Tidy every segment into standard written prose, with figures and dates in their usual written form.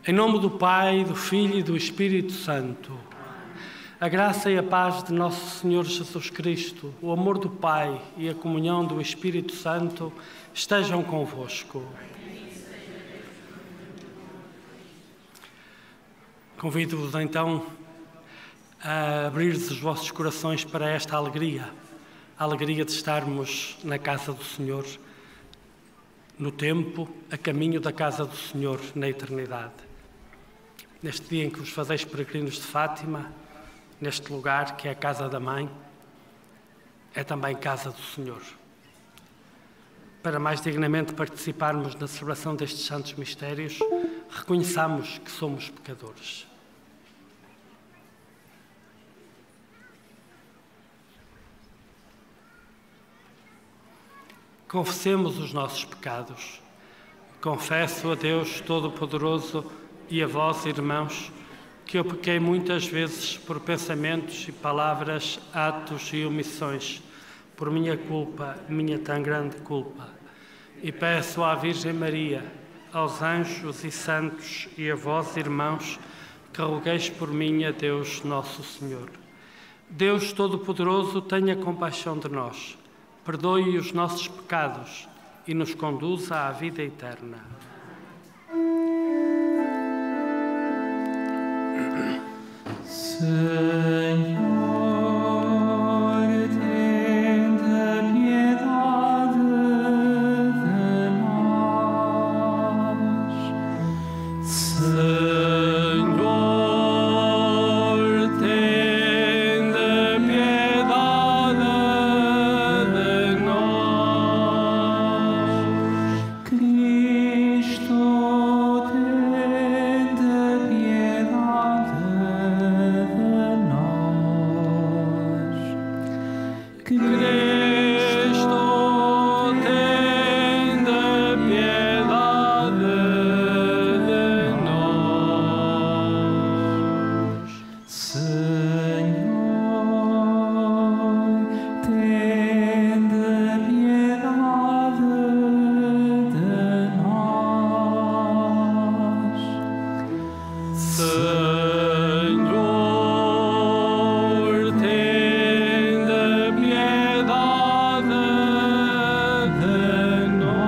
Em nome do Pai, do Filho e do Espírito Santo, a graça e a paz de nosso Senhor Jesus Cristo, o amor do Pai e a comunhão do Espírito Santo estejam convosco. Convido-vos então a abrir os vossos corações para esta alegria, a alegria de estarmos na casa do Senhor, no tempo, a caminho da casa do Senhor na eternidade. Neste dia em que vos fazeis peregrinos de Fátima, neste lugar que é a casa da Mãe, é também casa do Senhor. Para mais dignamente participarmos na celebração destes santos mistérios, reconheçamos que somos pecadores. Confessemos os nossos pecados. Confesso a Deus Todo-Poderoso e a vós, irmãos, que eu pequei muitas vezes por pensamentos e palavras, atos e omissões, por minha culpa, minha tão grande culpa. E peço à Virgem Maria, aos anjos e santos e a vós, irmãos, que rogueis por mim a Deus Nosso Senhor. Deus Todo-Poderoso, tenha compaixão de nós, perdoe os nossos pecados e nos conduza à vida eterna. Senhor, tende piedade de nós. Senhor, tende piedade de nós. Cristo, tende piedade de nós. Cristo, tende piedade de nós. Senhor, tende piedade de nós. Senhor, tende piedade de nós.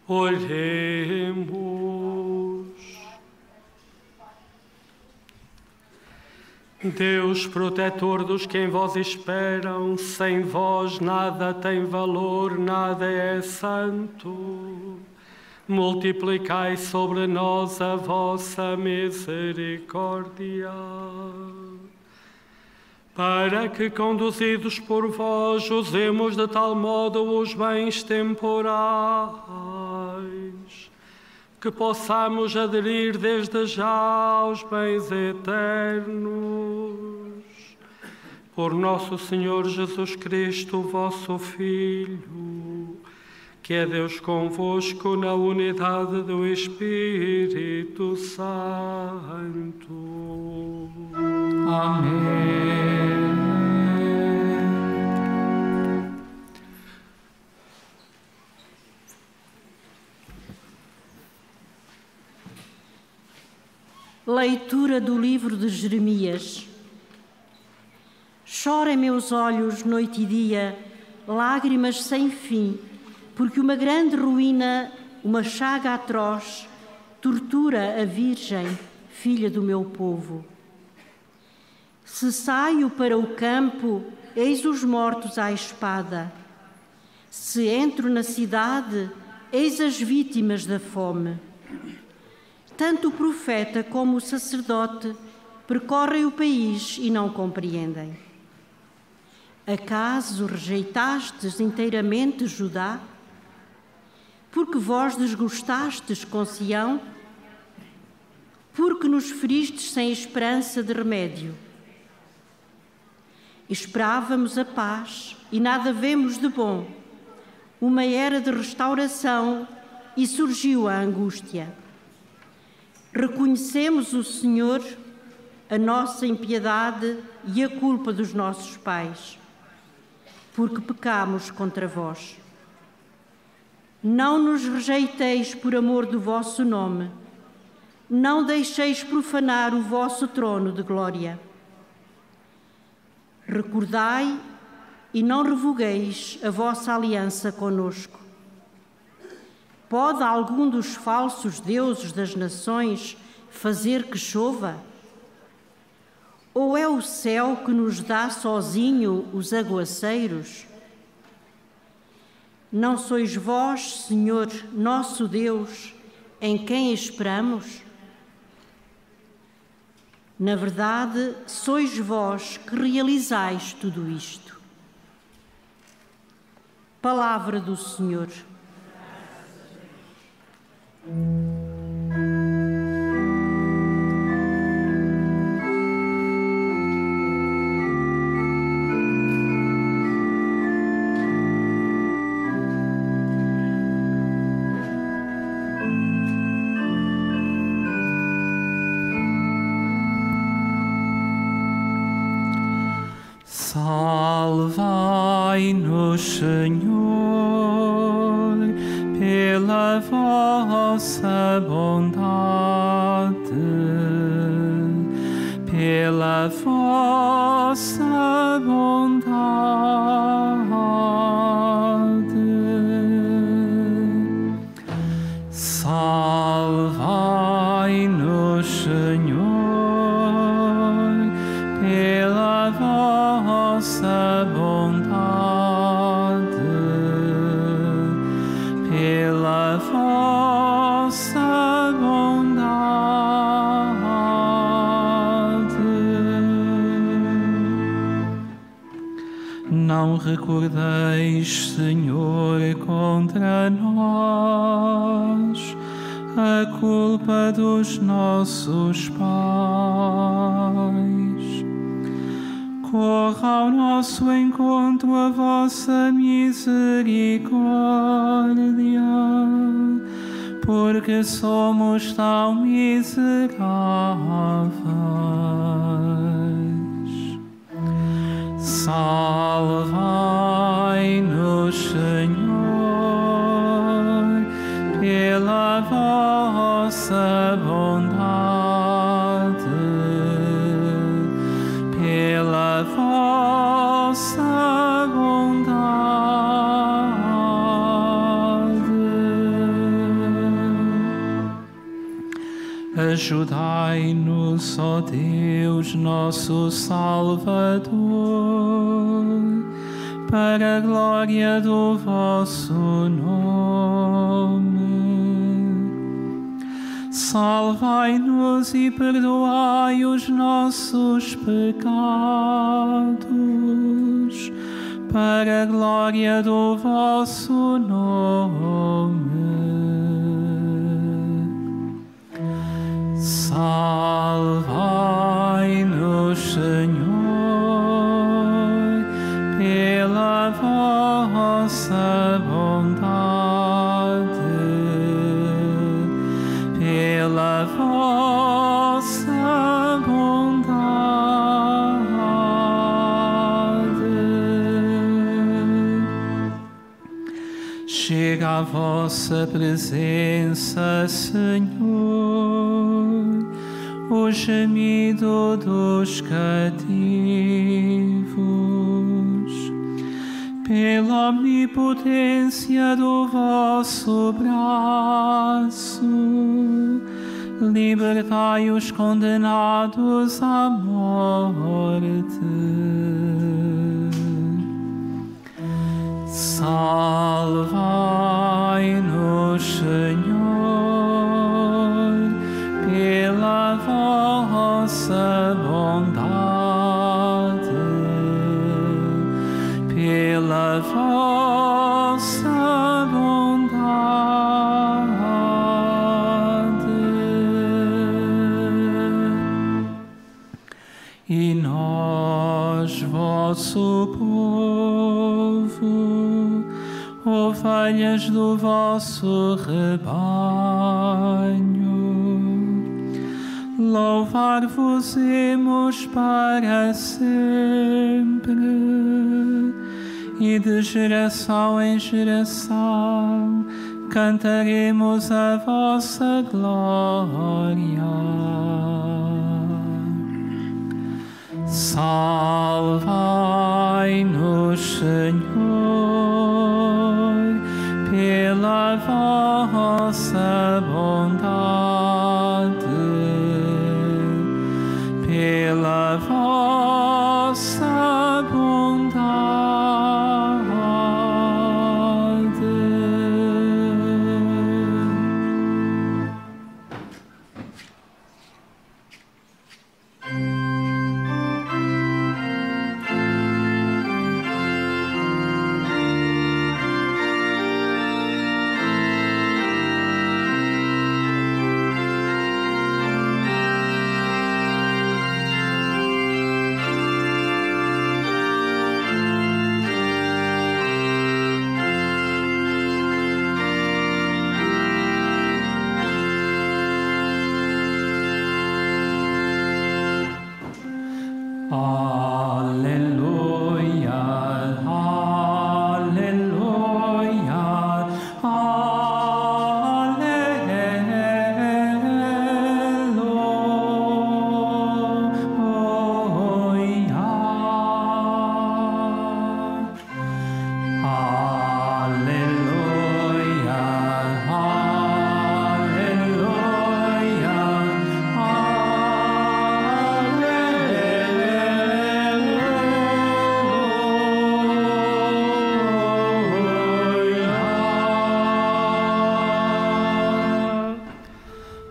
Oremos. Deus, protetor dos que em vós esperam, sem vós nada tem valor, nada é santo. Multiplicai sobre nós a vossa misericórdia, para que, conduzidos por vós, usemos de tal modo os bens temporais, que possamos aderir desde já aos bens eternos. Por nosso Senhor Jesus Cristo, vosso Filho, que é Deus convosco na unidade do Espírito Santo. Amém. Leitura do livro de Jeremias. Chorem meus olhos noite e dia, lágrimas sem fim, porque uma grande ruína, uma chaga atroz, tortura a Virgem, filha do meu povo. Se saio para o campo, eis os mortos à espada. Se entro na cidade, eis as vítimas da fome. Tanto o profeta como o sacerdote percorrem o país e não compreendem. Acaso rejeitastes inteiramente Judá? Porque vós desgostastes com Sião? Porque nos feristes sem esperança de remédio? Esperávamos a paz e nada vemos de bom, uma era de restauração e surgiu a angústia. Reconhecemos o Senhor, a nossa impiedade e a culpa dos nossos pais, porque pecamos contra vós. Não nos rejeiteis por amor do vosso nome. Não deixeis profanar o vosso trono de glória. Recordai e não revogueis a vossa aliança conosco. Pode algum dos falsos deuses das nações fazer que chova? Ou é o céu que nos dá sozinho os aguaceiros? Não sois vós, Senhor, nosso Deus, em quem esperamos? Na verdade, sois vós que realizais tudo isto. Palavra do Senhor. Salvai-nos, Senhor, pela vossa bondade, pela vossa bondade. Salvai-nos, Senhor, pela vossa bondade, pela vossa bondade. Não recordeis, Senhor, contra nós a culpa dos nossos pais. Corra ao nosso encontro a vossa misericórdia, porque somos tão miseráveis. Salvai-nos, Senhor, pela vossa bondade, pela vossa bondade. Ajudai-nos, ó Deus, nosso Salvador, para a glória do vosso nome. Salvai-nos e perdoai os nossos pecados, para a glória do vosso nome. Salvai-nos, Senhor, pela vossa bondade, pela vossa bondade. Chega à vossa presença, Senhor, o gemido dos cativos. Pela omnipotência do vosso braço, libertai os condenados à morte. Salvai-nos, Senhor, pela vossa bondade, pela vossa bondade. E nós, vosso povo, ovelhas do vosso rebanho, louvar-vos-emos para sempre, e de geração em geração cantaremos a vossa glória. Salvai-nos, Senhor, pela vossa bondade, pela vossa bondade.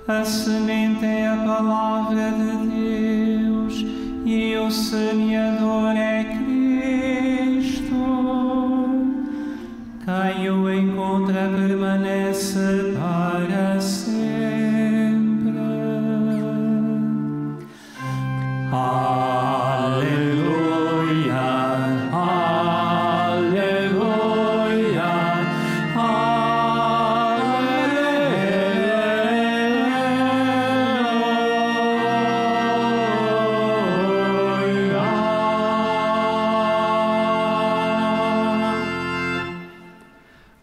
A semente é a palavra de Deus e o semeador é Cristo. Quem o encontra permanece para sempre. Aleluia, aleluia,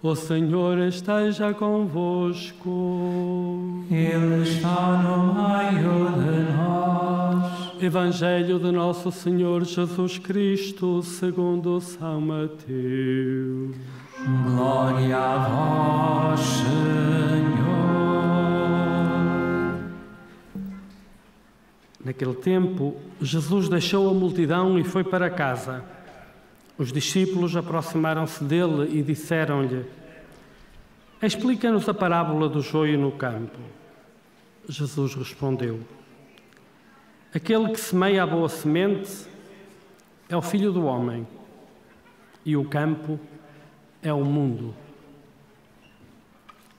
O Senhor esteja convosco. Ele está no meio de nós. Evangelho de Nosso Senhor Jesus Cristo, segundo São Mateus. Glória a vós, Senhor. Naquele tempo, Jesus deixou a multidão e foi para casa. Os discípulos aproximaram-se dele e disseram-lhe: Explica-nos a parábola do joio no campo. Jesus respondeu: Aquele que semeia a boa semente é o Filho do Homem, e o campo é o mundo.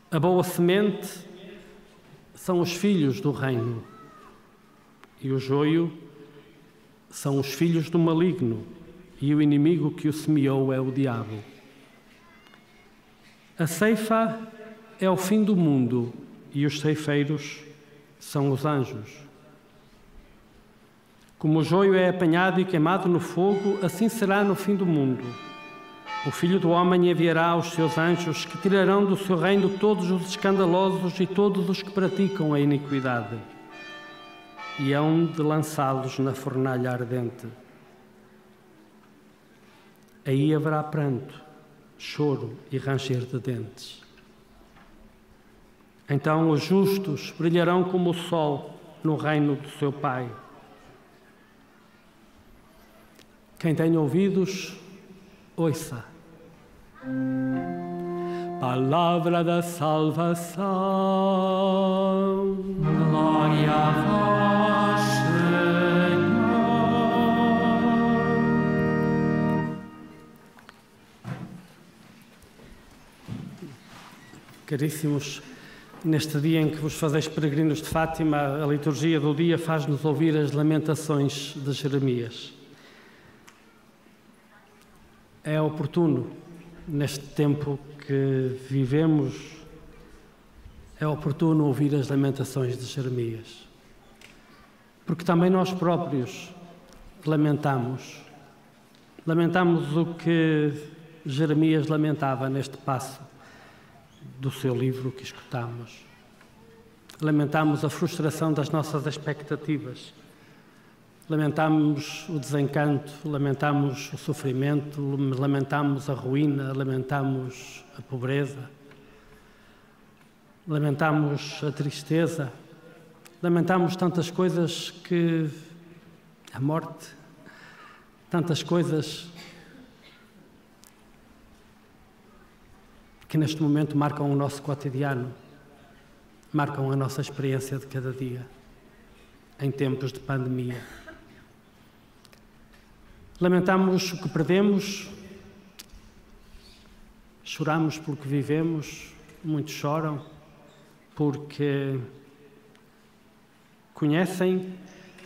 A boa semente são os filhos do reino, e o joio são os filhos do maligno, e o inimigo que o semeou é o diabo. A ceifa é o fim do mundo, e os ceifeiros são os anjos. Como o joio é apanhado e queimado no fogo, assim será no fim do mundo. O Filho do Homem enviará os seus anjos, que tirarão do seu reino todos os escandalosos e todos os que praticam a iniquidade, e hão de lançá-los na fornalha ardente. Aí haverá pranto, choro e ranger de dentes. Então os justos brilharão como o sol no reino do seu Pai. Quem tem ouvidos, ouça. Palavra da salvação. Glória a vós, Senhor. Caríssimos, neste dia em que vos fazeis peregrinos de Fátima, a liturgia do dia faz-nos ouvir as lamentações de Jeremias. É oportuno, neste tempo que vivemos, é oportuno ouvir as lamentações de Jeremias. Porque também nós próprios lamentamos o que Jeremias lamentava neste passo do seu livro que escutamos. Lamentamos a frustração das nossas expectativas. Lamentamos o desencanto, lamentamos o sofrimento, lamentamos a ruína, lamentamos a pobreza, lamentamos a tristeza, lamentamos tantas coisas que... a morte, tantas coisas que neste momento marcam o nosso cotidiano, marcam a nossa experiência de cada dia, em tempos de pandemia. Lamentamos o que perdemos, choramos pelo que vivemos, muitos choram porque conhecem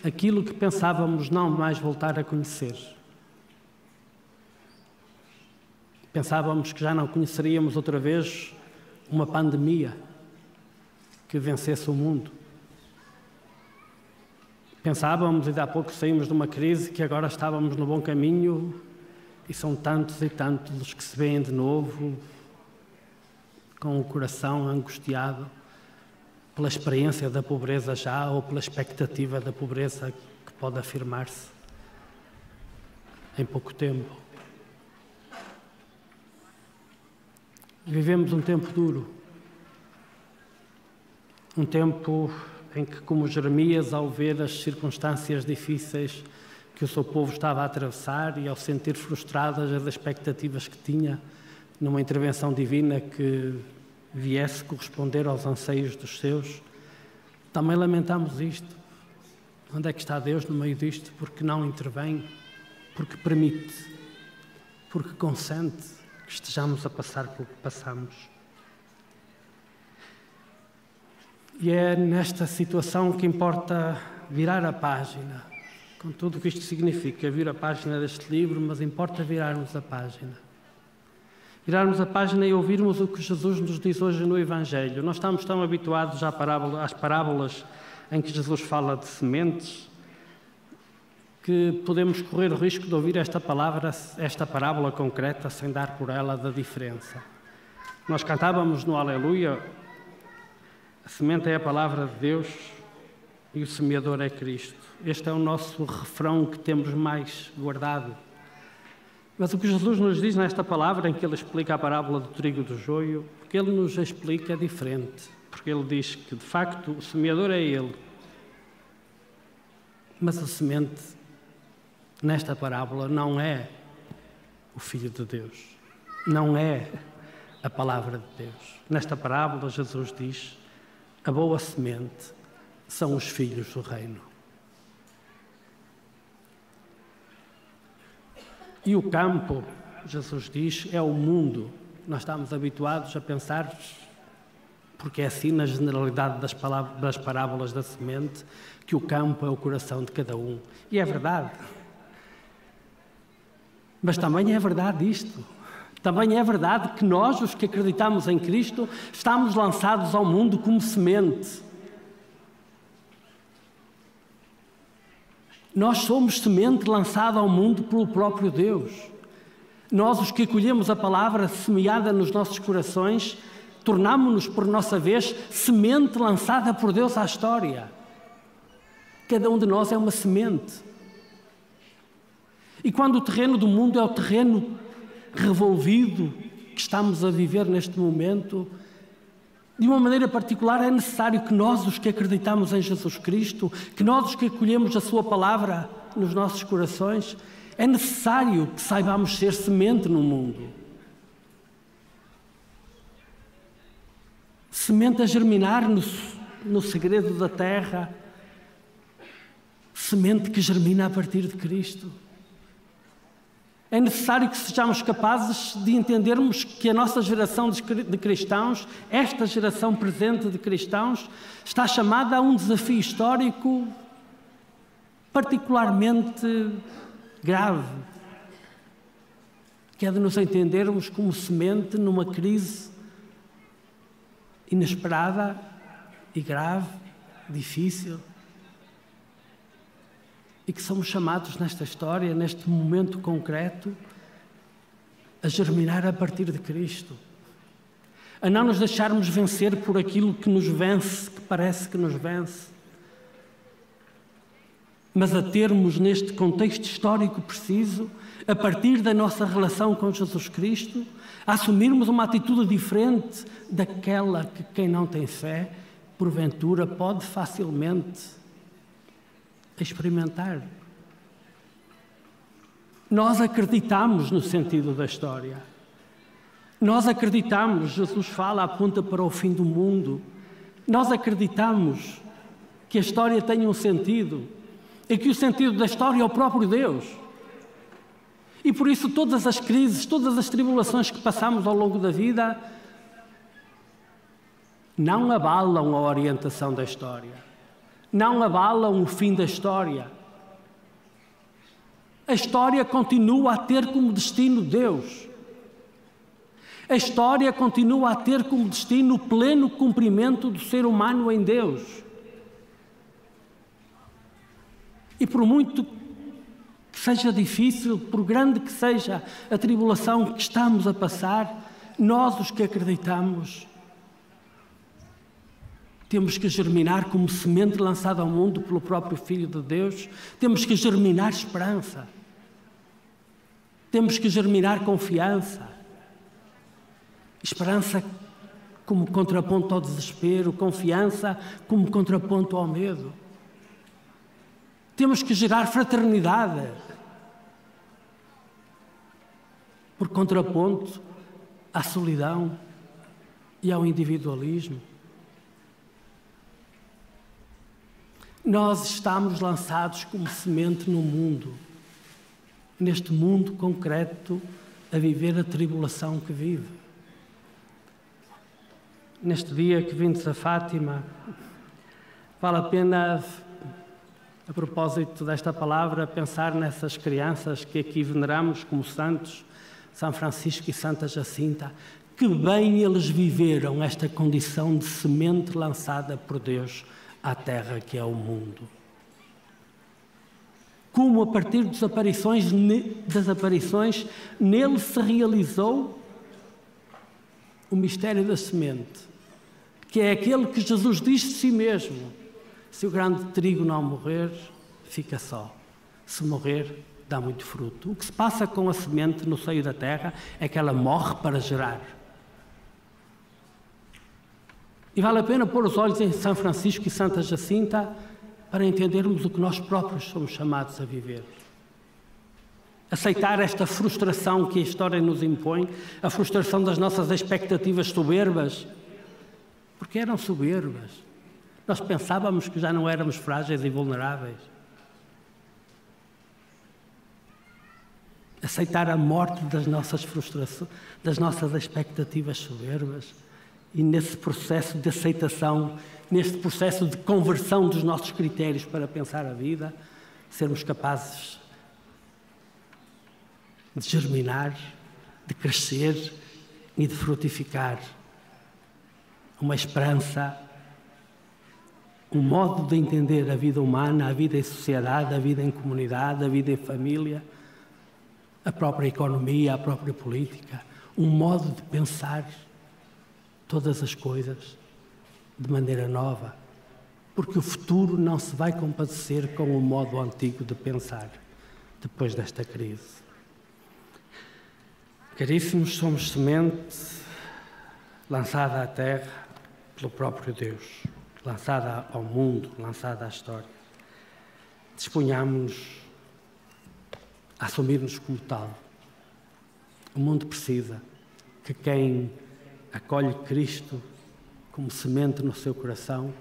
aquilo que pensávamos não mais voltar a conhecer. Pensávamos que já não conheceríamos outra vez uma pandemia que vencesse o mundo. Pensávamos, e há pouco saímos de uma crise, que agora estávamos no bom caminho, e são tantos e tantos os que se veem de novo com o coração angustiado pela experiência da pobreza já ou pela expectativa da pobreza que pode afirmar-se em pouco tempo. Vivemos um tempo duro, um tempo em que, como Jeremias, ao ver as circunstâncias difíceis que o seu povo estava a atravessar e ao sentir frustradas as expectativas que tinha numa intervenção divina que viesse corresponder aos anseios dos seus, também lamentamos isto. Onde é que está Deus no meio disto? Porque não intervém, porque permite, porque consente que estejamos a passar pelo que passamos. E é nesta situação que importa virar a página, com tudo o que isto significa, vir a página deste livro, mas importa virarmos a página. Virarmos a página e ouvirmos o que Jesus nos diz hoje no Evangelho. Nós estamos tão habituados às parábolas em que Jesus fala de sementes, que podemos correr o risco de ouvir esta parábola concreta, sem dar por ela da diferença. Nós cantávamos no Aleluia: a semente é a palavra de Deus e o semeador é Cristo. Este é o nosso refrão que temos mais guardado. Mas o que Jesus nos diz nesta palavra, em que ele explica a parábola do trigo e do joio, o que ele nos explica é diferente. Porque ele diz que, de facto, o semeador é ele. Mas a semente, nesta parábola, não é o Filho de Deus. Não é a palavra de Deus. Nesta parábola, Jesus diz: a boa semente são os filhos do reino. E o campo, Jesus diz, é o mundo. Nós estamos habituados a pensar, porque é assim na generalidade das parábolas da semente, que o campo é o coração de cada um. E é verdade. Mas também é verdade isto. Também é verdade que nós, os que acreditamos em Cristo, estamos lançados ao mundo como semente. Nós somos semente lançada ao mundo pelo próprio Deus. Nós, os que acolhemos a palavra semeada nos nossos corações, tornamo-nos, por nossa vez, semente lançada por Deus à história. Cada um de nós é uma semente. E quando o terreno do mundo é o terreno revolvido que estamos a viver neste momento, de uma maneira particular é necessário que nós, os que acreditamos em Jesus Cristo, que nós, os que acolhemos a sua palavra nos nossos corações, é necessário que saibamos ser semente no mundo. Semente a germinar no segredo da terra, semente que germina a partir de Cristo. É necessário que sejamos capazes de entendermos que a nossa geração de cristãos, esta geração presente de cristãos, está chamada a um desafio histórico particularmente grave, que é de nos entendermos como semente numa crise inesperada e grave, difícil, e que somos chamados nesta história, neste momento concreto, a germinar a partir de Cristo, a não nos deixarmos vencer por aquilo que nos vence, que parece que nos vence, mas a termos neste contexto histórico preciso, a partir da nossa relação com Jesus Cristo, a assumirmos uma atitude diferente daquela que quem não tem fé, porventura, pode facilmente experimentar. Nós acreditamos no sentido da história. Nós acreditamos, Jesus fala, aponta para o fim do mundo. Nós acreditamos que a história tem um sentido e que o sentido da história é o próprio Deus. E por isso todas as crises, todas as tribulações que passamos ao longo da vida não abalam a orientação da história, não abalam o fim da história. A história continua a ter como destino Deus. A história continua a ter como destino o pleno cumprimento do ser humano em Deus. E por muito que seja difícil, por grande que seja a tribulação que estamos a passar, nós, os que acreditamos, temos que germinar como semente lançada ao mundo pelo próprio Filho de Deus, temos que germinar esperança, temos que germinar confiança. Esperança como contraponto ao desespero, confiança como contraponto ao medo. Temos que gerar fraternidade, por contraponto à solidão e ao individualismo. Nós estamos lançados como semente no mundo, neste mundo concreto, a viver a tribulação que vive. Neste dia que vindos a Fátima, vale a pena, a propósito desta palavra, pensar nessas crianças que aqui veneramos como santos, São Francisco e Santa Jacinta. Que bem eles viveram esta condição de semente lançada por Deus à terra que é o mundo. Como a partir das aparições, nele se realizou o mistério da semente, que é aquele que Jesus diz de si mesmo: se o grão de trigo não morrer, fica só. Se morrer, dá muito fruto. O que se passa com a semente no seio da terra é que ela morre para gerar. E vale a pena pôr os olhos em São Francisco e Santa Jacinta para entendermos o que nós próprios somos chamados a viver. Aceitar esta frustração que a história nos impõe, a frustração das nossas expectativas soberbas, porque eram soberbas. Nós pensávamos que já não éramos frágeis e vulneráveis. Aceitar a morte das nossas frustrações, das nossas expectativas soberbas, e nesse processo de aceitação, neste processo de conversão dos nossos critérios para pensar a vida, sermos capazes de germinar, de crescer e de frutificar uma esperança, um modo de entender a vida humana, a vida em sociedade, a vida em comunidade, a vida em família, a própria economia, a própria política, um modo de pensar todas as coisas de maneira nova, porque o futuro não se vai compadecer com o modo antigo de pensar depois desta crise. Caríssimos, somos semente lançada à terra pelo próprio Deus, lançada ao mundo, lançada à história. Disponhamos-nos a assumir-nos como tal. O mundo precisa que quem acolhe Cristo como semente no seu coração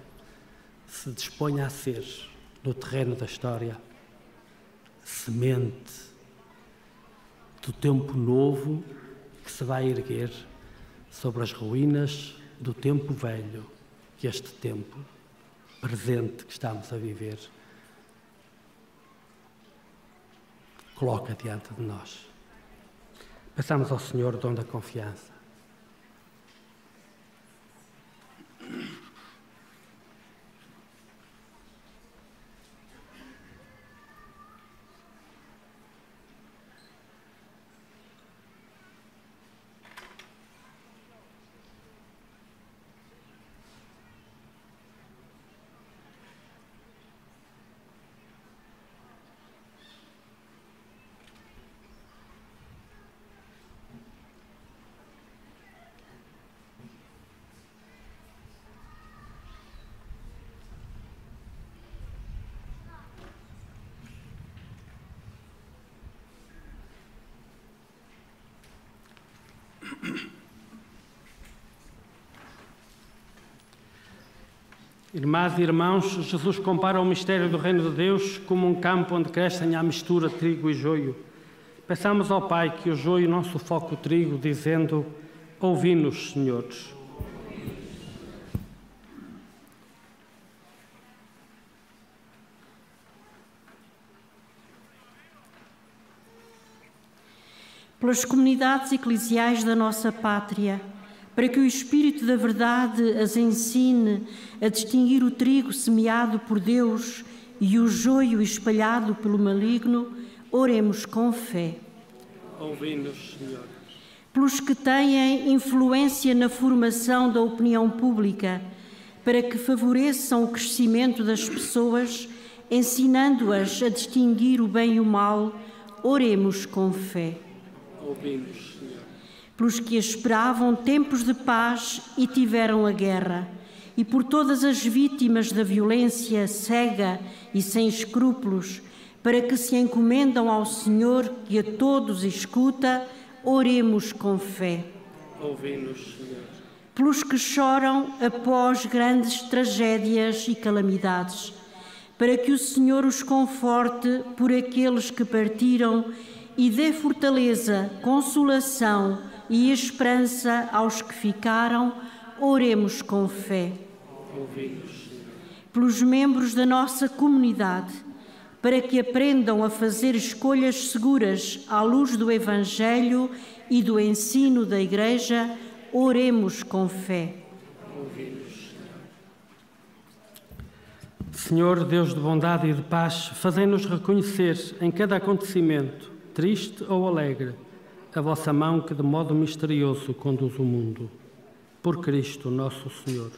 se disponha a ser, no terreno da história, semente do tempo novo que se vai erguer sobre as ruínas do tempo velho, que este tempo presente que estamos a viver coloca diante de nós. Peçamos ao Senhor o dom da confiança. Irmãs e irmãos, Jesus compara o mistério do reino de Deus como um campo onde crescem à mistura trigo e joio. Peçamos ao Pai que o joio não sufoque o trigo, dizendo: ouvi-nos, Senhores. Pelas comunidades eclesiais da nossa pátria, para que o Espírito da Verdade as ensine a distinguir o trigo semeado por Deus e o joio espalhado pelo maligno, oremos com fé. Ouvi-nos, Senhor. Pelos que têm influência na formação da opinião pública, para que favoreçam o crescimento das pessoas, ensinando-as a distinguir o bem e o mal, oremos com fé. Ouvi-nos, Senhor. Pelos que esperavam tempos de paz e tiveram a guerra, e por todas as vítimas da violência cega e sem escrúpulos, para que se encomendam ao Senhor que a todos escuta, oremos com fé. Ouvi-nos, Senhor. Pelos que choram após grandes tragédias e calamidades, para que o Senhor os conforte por aqueles que partiram e dê fortaleza, consolação e esperança aos que ficaram, oremos com fé. Ouvi-nos, Senhor. Pelos membros da nossa comunidade, para que aprendam a fazer escolhas seguras à luz do Evangelho e do ensino da Igreja, oremos com fé. Ouvi-nos, Senhor. Senhor, Deus de bondade e de paz, fazei-nos reconhecer em cada acontecimento, triste ou alegre, a vossa mão que de modo misterioso conduz o mundo. Por Cristo nosso Senhor.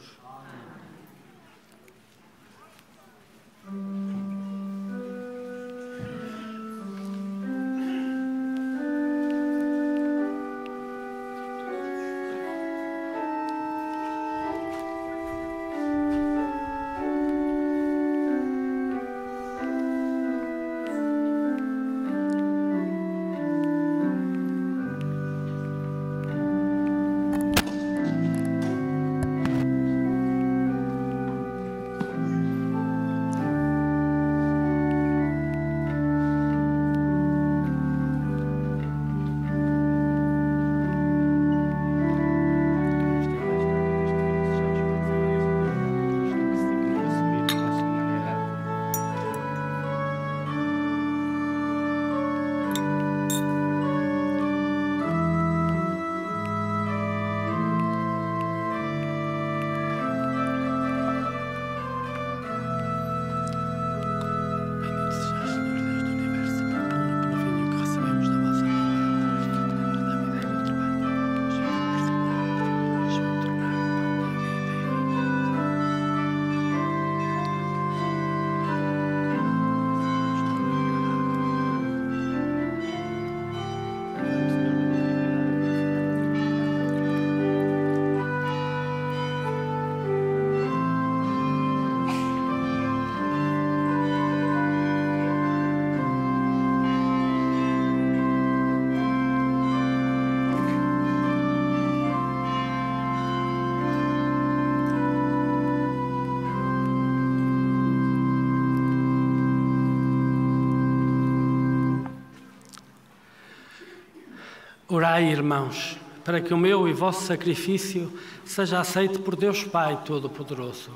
Orai, irmãos, para que o meu e vosso sacrifício seja aceito por Deus Pai Todo-Poderoso.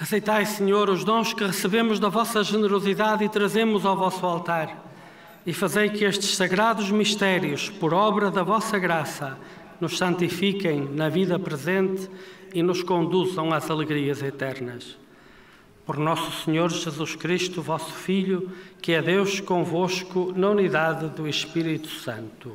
Aceitai, Senhor, os dons que recebemos da vossa generosidade e trazemos ao vosso altar, e fazei que estes sagrados mistérios, por obra da vossa graça, nos santifiquem na vida presente e nos conduzam às alegrias eternas. Por nosso Senhor Jesus Cristo, vosso Filho, que é Deus convosco na unidade do Espírito Santo.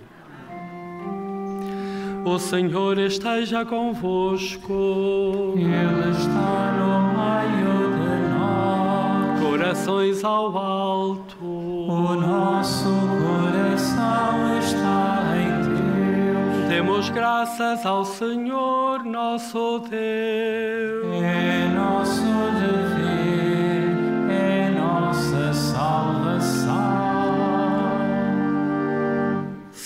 O Senhor esteja convosco. Ele está no meio de nós. Corações ao alto. O nosso coração está em Deus. Demos graças ao Senhor nosso Deus. É nosso dever, é nossa salvação.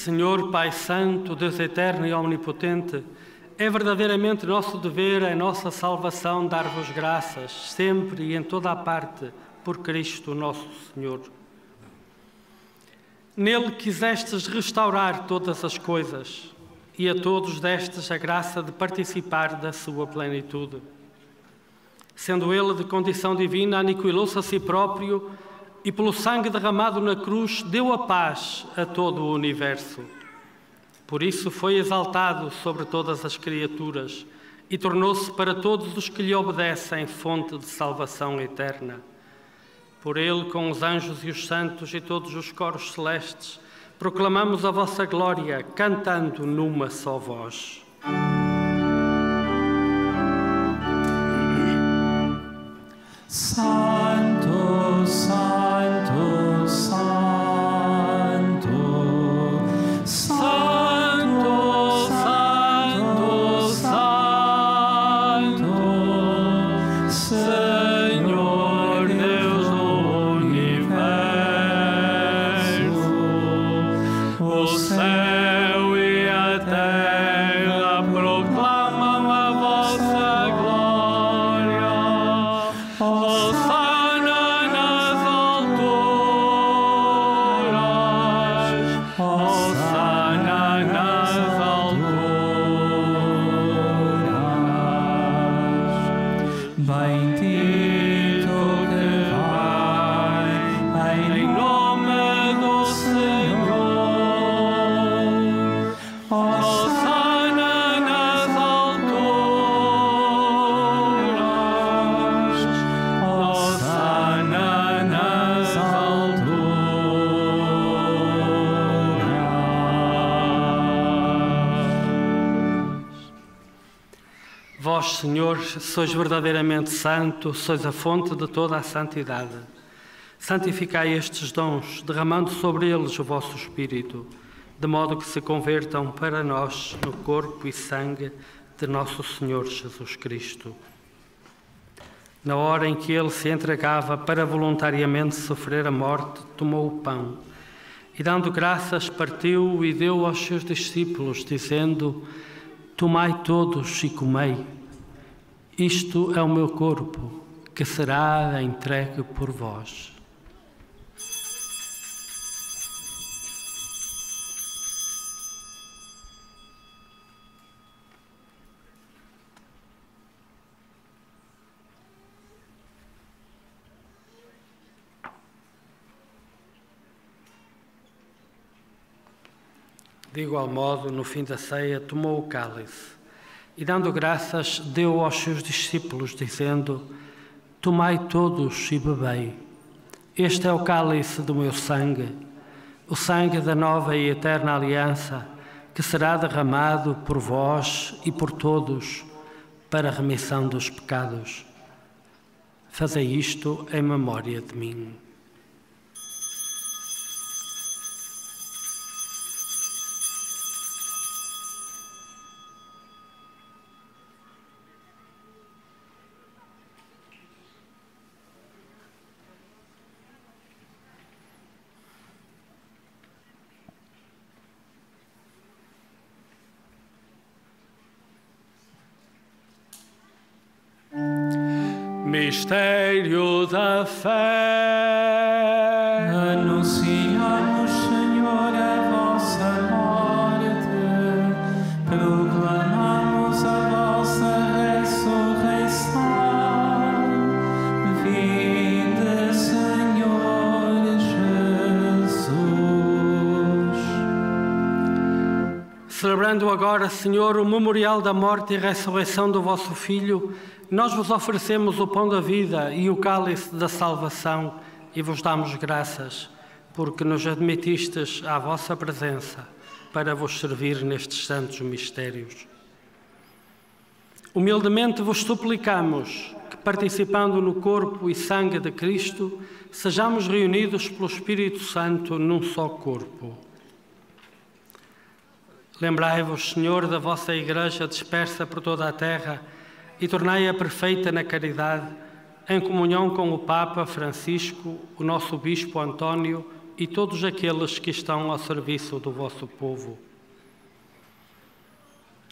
Senhor, Pai Santo, Deus Eterno e Omnipotente, é verdadeiramente nosso dever, a nossa salvação, dar-vos graças, sempre e em toda a parte, por Cristo nosso Senhor. Nele quisestes restaurar todas as coisas e a todos destes a graça de participar da sua plenitude. Sendo ele de condição divina, aniquilou-se a si próprio e pelo sangue derramado na cruz deu a paz a todo o universo. Por isso foi exaltado sobre todas as criaturas e tornou-se para todos os que lhe obedecem fonte de salvação eterna. Por ele, com os anjos e os santos e todos os coros celestes, proclamamos a vossa glória, cantando numa só voz. Santo, Santo, Santo, Santo, Santo, Santo, Senhor Deus do universo, o céu e a terra proclamam a vossa glória. Hosana nas alturas, Hosana nas alturas. Bendito que vai em nome do Senhor. Hosana nas alturas, Hosana nas alturas. Vós, Senhor, sois verdadeiramente santo, sois a fonte de toda a santidade. Santificai estes dons, derramando sobre eles o vosso Espírito, de modo que se convertam para nós no corpo e sangue de nosso Senhor Jesus Cristo. Na hora em que ele se entregava para voluntariamente sofrer a morte, tomou o pão e, dando graças, partiu e deu aos seus discípulos, dizendo: Tomai todos e comei. Isto é o meu corpo, que será entregue por vós. De igual modo, no fim da ceia, tomou o cálice e, dando graças, deu aos seus discípulos, dizendo: Tomai todos e bebei. Este é o cálice do meu sangue, o sangue da nova e eterna aliança, que será derramado por vós e por todos para a remissão dos pecados. Fazei isto em memória de mim. Mistério da fé. Anunciamos, Senhor, a vossa morte, proclamamos a vossa ressurreição. Vinde, Senhor Jesus. Celebrando agora, Senhor, o memorial da morte e ressurreição do vosso Filho, nós vos oferecemos o pão da vida e o cálice da salvação e vos damos graças, porque nos admitistes à vossa presença para vos servir nestes santos mistérios. Humildemente vos suplicamos que, participando no corpo e sangue de Cristo, sejamos reunidos pelo Espírito Santo num só corpo. Lembrai-vos, Senhor, da vossa Igreja dispersa por toda a terra e tornai-a perfeita na caridade, em comunhão com o Papa Francisco, o nosso Bispo António e todos aqueles que estão ao serviço do vosso povo.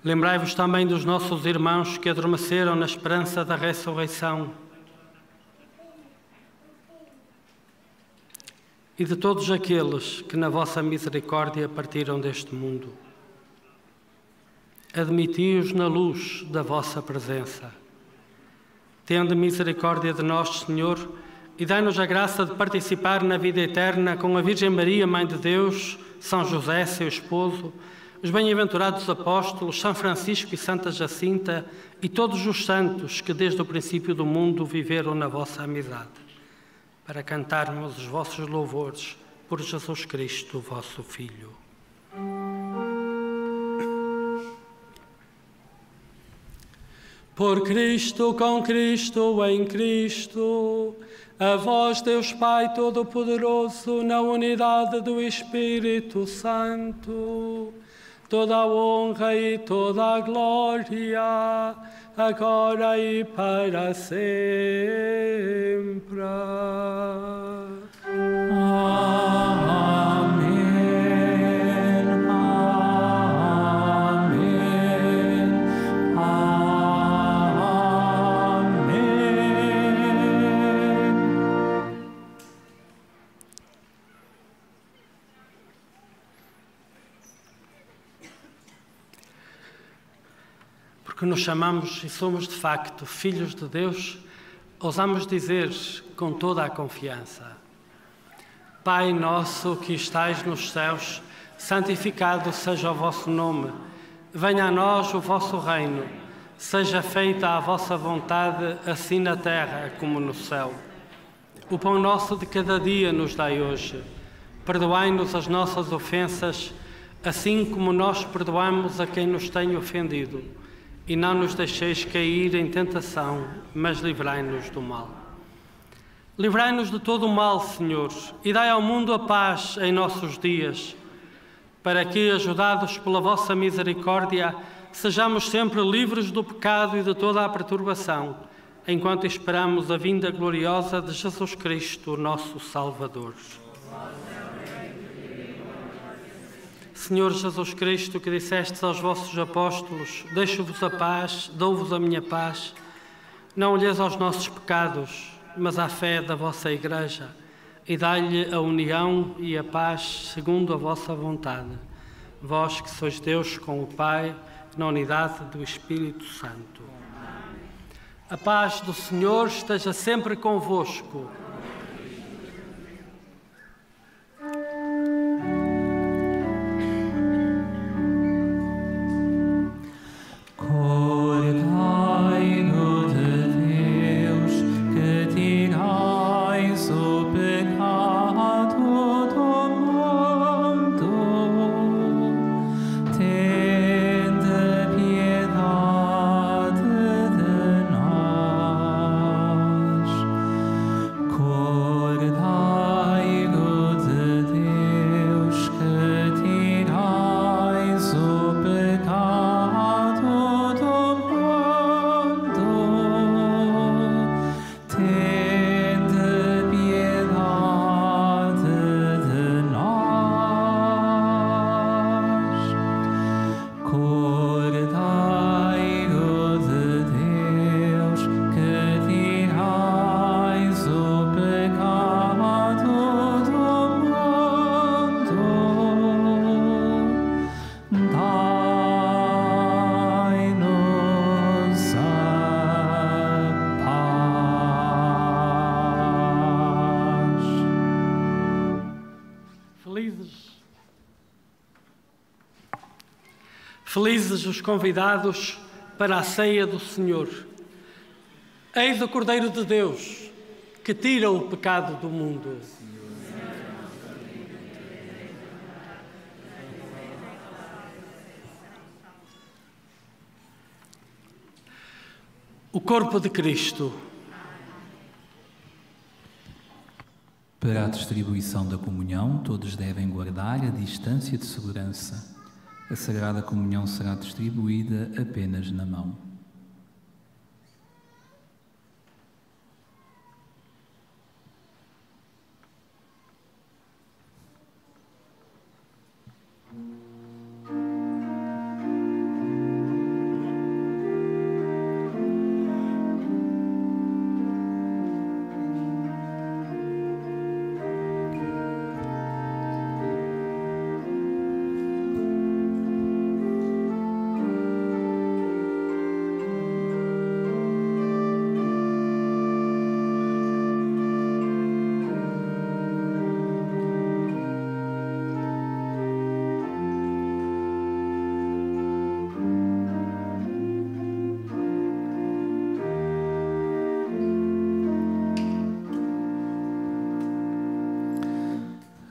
Lembrai-vos também dos nossos irmãos que adormeceram na esperança da ressurreição e de todos aqueles que na vossa misericórdia partiram deste mundo. Admiti-os na luz da vossa presença. Tende misericórdia de nós, Senhor, e dai-nos a graça de participar na vida eterna com a Virgem Maria, Mãe de Deus, São José, seu esposo, os bem-aventurados apóstolos, São Francisco e Santa Jacinta e todos os santos que desde o princípio do mundo viveram na vossa amizade, para cantarmos os vossos louvores por Jesus Cristo, vosso Filho. Por Cristo, com Cristo, em Cristo, a vós, Deus Pai Todo-Poderoso, na unidade do Espírito Santo, toda a honra e toda a glória, agora e para sempre. Que nos chamamos e somos de facto filhos de Deus, ousamos dizer com toda a confiança: Pai nosso que estais nos céus, santificado seja o vosso nome. Venha a nós o vosso reino. Seja feita a vossa vontade, assim na terra como no céu. O pão nosso de cada dia nos dai hoje. Perdoai-nos as nossas ofensas, assim como nós perdoamos a quem nos tem ofendido. E não nos deixeis cair em tentação, mas livrai-nos do mal. Livrai-nos de todo o mal, Senhor, e dai ao mundo a paz em nossos dias, para que, ajudados pela vossa misericórdia, sejamos sempre livres do pecado e de toda a perturbação, enquanto esperamos a vinda gloriosa de Jesus Cristo, nosso Salvador. Senhor Jesus Cristo, que dissestes aos vossos apóstolos: deixo-vos a paz, dou-vos a minha paz, não olheis aos nossos pecados, mas à fé da vossa Igreja, e dai-lhe a união e a paz segundo a vossa vontade. Vós que sois Deus com o Pai, na unidade do Espírito Santo. A paz do Senhor esteja sempre convosco. Felizes os convidados para a ceia do Senhor. Eis o Cordeiro de Deus, que tira o pecado do mundo. O corpo de Cristo. Para a distribuição da comunhão, todos devem guardar a distância de segurança. A Sagrada Comunhão será distribuída apenas na mão.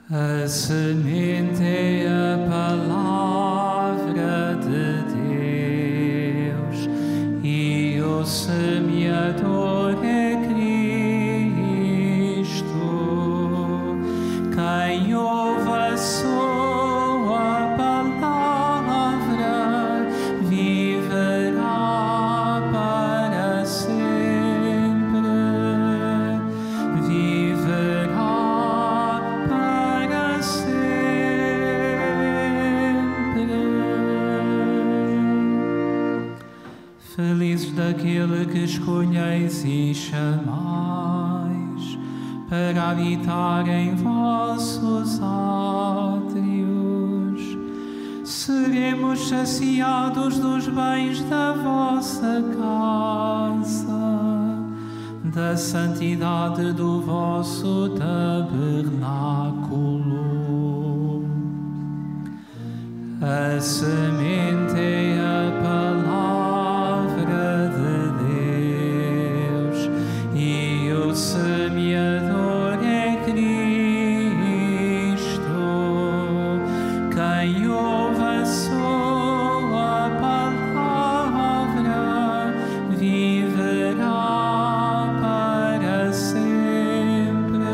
A semente é a palavra de Deus e o semeador é Cristo. Quem ouve a sua palavra viverá para sempre. Viverá para sempre. Felizes daquele que escolheis e chamais para habitar em vossos átrios. Seremos saciados dos bens da vossa casa, da santidade do vosso tabernáculo. A semente é a palavra de Deus e o semeador é Cristo. Quem ouve a sua palavra viverá para sempre.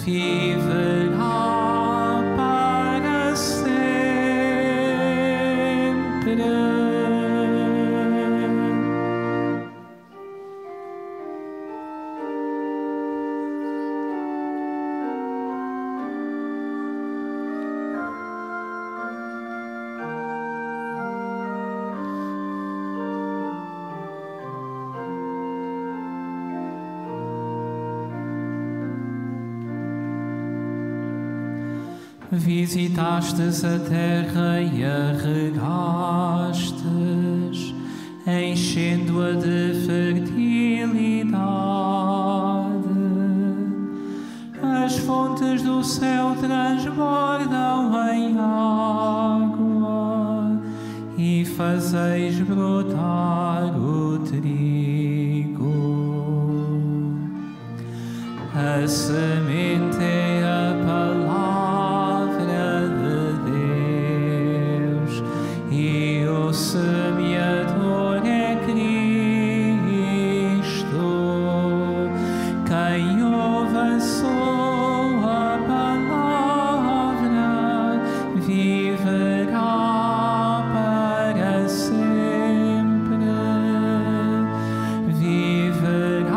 Viverá para sempre. Visitastes a terra e a regastes, enchendo-a de fertilidade. As fontes do céu transbordam em água e fazeis brotar o trigo. A semente é a palavra de Deus e o semeador é Cristo. Quem ouve a sua palavra viverá para sempre. Viverá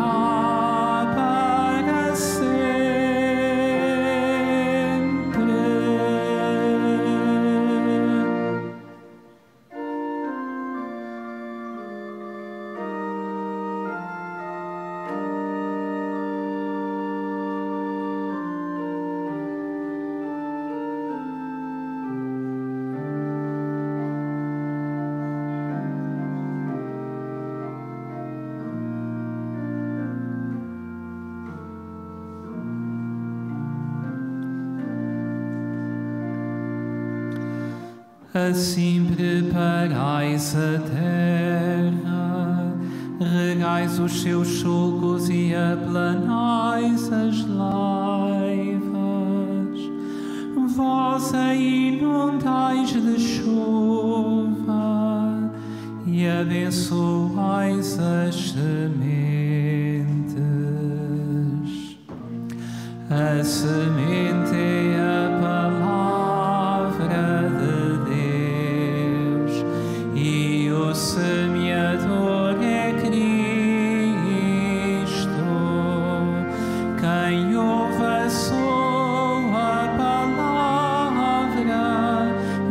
para sempre. Assim preparais a terra, regais os seus sulcos e aplanais as laivas. Vós a inundais de chuva e abençoais as sementes. A semente é a palavra de Deus e o semeador é Cristo. Quem ouve a sua palavra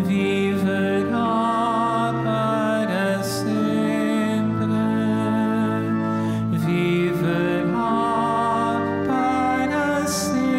viverá para sempre. Viverá para sempre.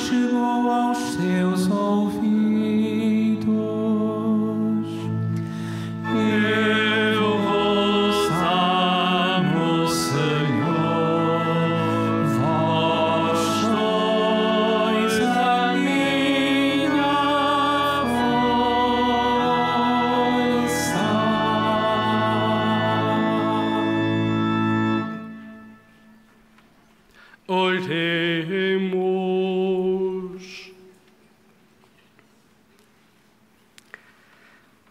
chegou aos seus ouvidos. Eu vos amo, Senhor, vós sois a minha força. Oremos.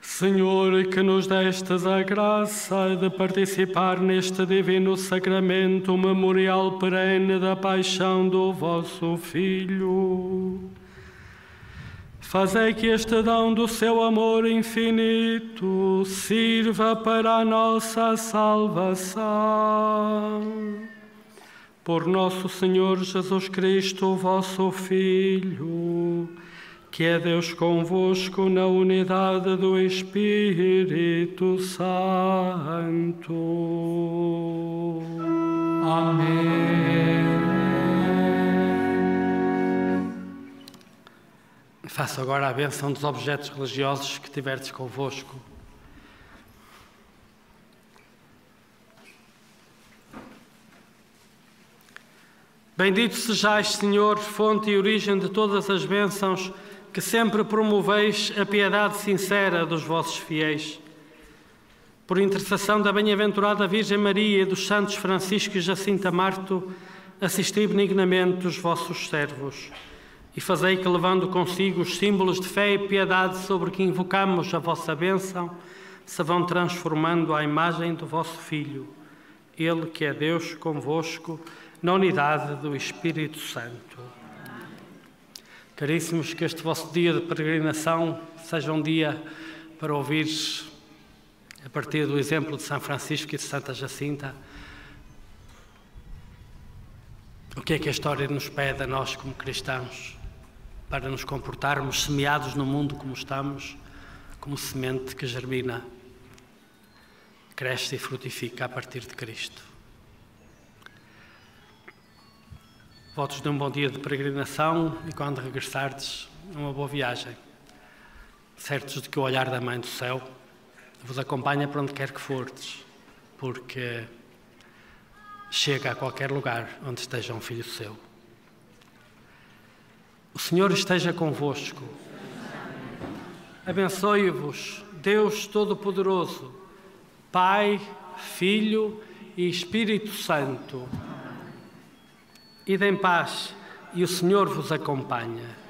Senhor, que nos destes a graça de participar neste divino sacramento memorial perene da paixão do vosso Filho, fazei que este dom do seu amor infinito sirva para a nossa salvação. Por nosso Senhor Jesus Cristo, vosso Filho, que é Deus convosco na unidade do Espírito Santo. Amém. Faço agora a bênção dos objetos religiosos que tiverdes convosco. Bendito sejais, Senhor, fonte e origem de todas as bênçãos, que sempre promoveis a piedade sincera dos vossos fiéis. Por intercessão da bem-aventurada Virgem Maria e dos santos Francisco e Jacinta Marto, assisti benignamente os vossos servos e fazei que, levando consigo os símbolos de fé e piedade sobre que invocamos a vossa bênção, se vão transformando à imagem do vosso Filho, Ele que é Deus convosco, na unidade do Espírito Santo. Caríssimos, que este vosso dia de peregrinação seja um dia para ouvir, a partir do exemplo de São Francisco e de Santa Jacinta, o que é que a história nos pede a nós como cristãos, para nos comportarmos semeados no mundo como estamos, como semente que germina, cresce e frutifica a partir de Cristo. Votos de um bom dia de peregrinação e, quando regressardes, uma boa viagem. Certos de que o olhar da Mãe do Céu vos acompanha para onde quer que fordes, porque chega a qualquer lugar onde esteja um filho seu. O Senhor esteja convosco. Abençoe-vos, Deus Todo-Poderoso, Pai, Filho e Espírito Santo. Ide em paz e o Senhor vos acompanha.